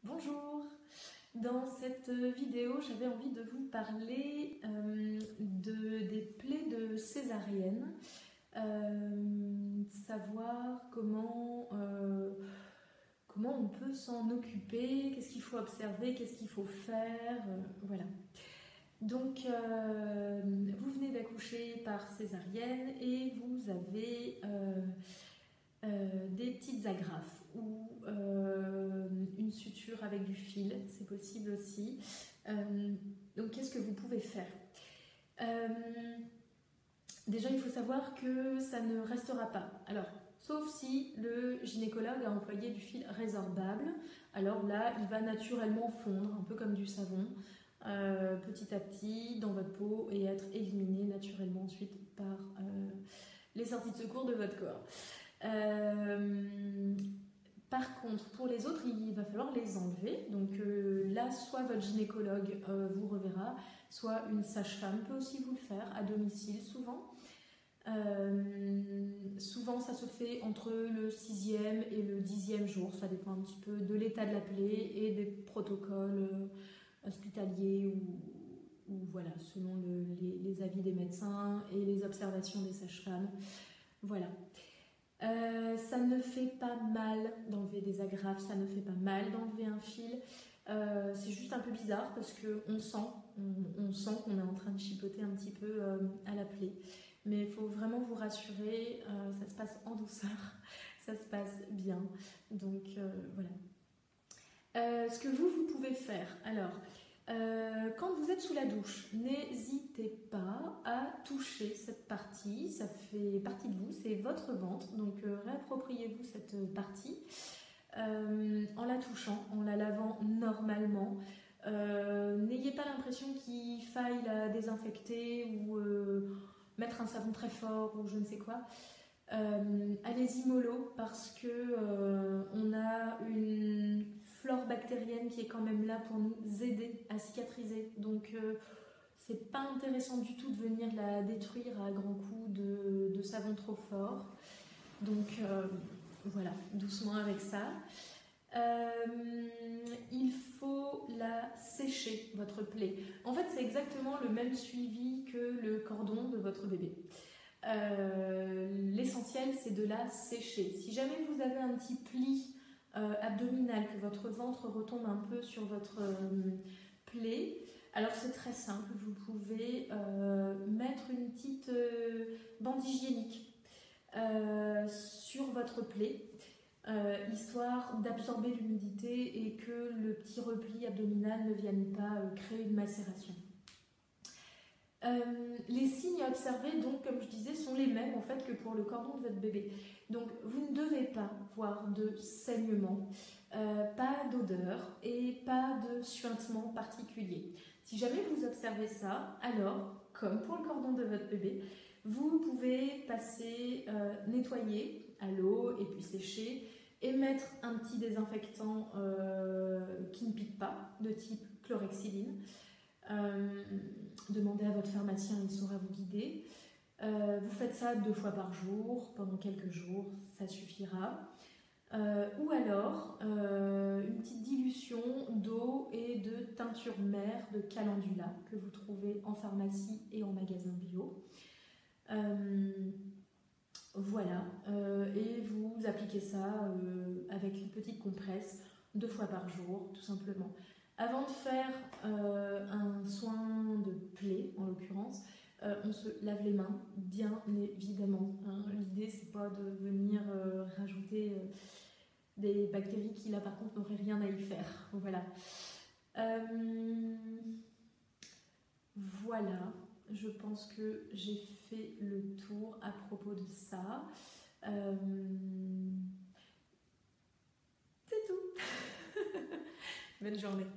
Bonjour! Dans cette vidéo, j'avais envie de vous parler des plaies de césarienne, savoir comment on peut s'en occuper, qu'est-ce qu'il faut observer, qu'est-ce qu'il faut faire, voilà. Donc, vous venez d'accoucher par césarienne et vous avez des petites agrafes ou une suture avec du fil, c'est possible aussi. Donc qu'est-ce que vous pouvez faire? Déjà, il faut savoir que ça ne restera pas. Alors, sauf si le gynécologue a employé du fil résorbable, alors là, il va naturellement fondre, un peu comme du savon, petit à petit dans votre peau et être éliminé naturellement ensuite par les sorties de secours de votre corps. Par contre, pour les autres, il va falloir les enlever. Donc là, soit votre gynécologue vous reverra, soit une sage-femme peut aussi vous le faire à domicile souvent. Souvent, ça se fait entre le 6e et le 10e jour. Ça dépend un petit peu de l'état de la plaie et des protocoles hospitaliers ou voilà, selon les avis des médecins et les observations des sages-femmes. Voilà. Ça ne fait pas mal d'enlever des agrafes, ça ne fait pas mal d'enlever un fil. C'est juste un peu bizarre parce qu'on sent qu'on est en train de chipoter un petit peu à la plaie. Mais il faut vraiment vous rassurer, ça se passe en douceur, ça se passe bien. Donc voilà. Ce que vous pouvez faire, alors, quand vous êtes sous la douche, n'hésitez pas à toucher cette partie, ça fait partie de vous, c'est votre ventre, donc réappropriez-vous cette partie en la touchant, en la lavant normalement. N'ayez pas l'impression qu'il faille la désinfecter ou mettre un savon très fort ou je ne sais quoi. Allez-y mollo parce que on a une flore bactérienne qui est quand même là pour nous aider à cicatriser. Donc c'est pas intéressant du tout de venir la détruire à grands coups de savon trop fort. Donc voilà, doucement avec ça. Il faut la sécher, votre plaie. En fait, c'est exactement le même suivi que le cordon de votre bébé. L'essentiel, c'est de la sécher. Si jamais vous avez un petit pli abdominal, que votre ventre retombe un peu sur votre plaie, alors c'est très simple, vous pouvez mettre une petite bande hygiénique sur votre plaie, histoire d'absorber l'humidité et que le petit repli abdominal ne vienne pas créer une macération. Les signes à observer, donc, comme je disais, sont les mêmes en fait que pour le cordon de votre bébé. Donc, vous ne devez pas voir de saignement, pas d'odeur et pas de suintement particulier. Si jamais vous observez ça, alors, comme pour le cordon de votre bébé, vous pouvez passer nettoyer à l'eau et puis sécher et mettre un petit désinfectant qui ne pique pas, de type chlorhexidine. Demandez à votre pharmacien, il saura vous guider. Vous faites ça 2 fois par jour, pendant quelques jours, ça suffira. Ou alors, une petite dilution d'eau et de teinture mère de calendula que vous trouvez en pharmacie et en magasin bio. Voilà, et vous appliquez ça avec une petite compresse 2 fois par jour, tout simplement. Avant de faire un soin de plaie, en l'occurrence, on se lave les mains, bien évidemment. Hein. L'idée, c'est pas de venir rajouter des bactéries qui, là, par contre, n'auraient rien à y faire. Voilà. Voilà, je pense que j'ai fait le tour à propos de ça. C'est tout. Bonne journée.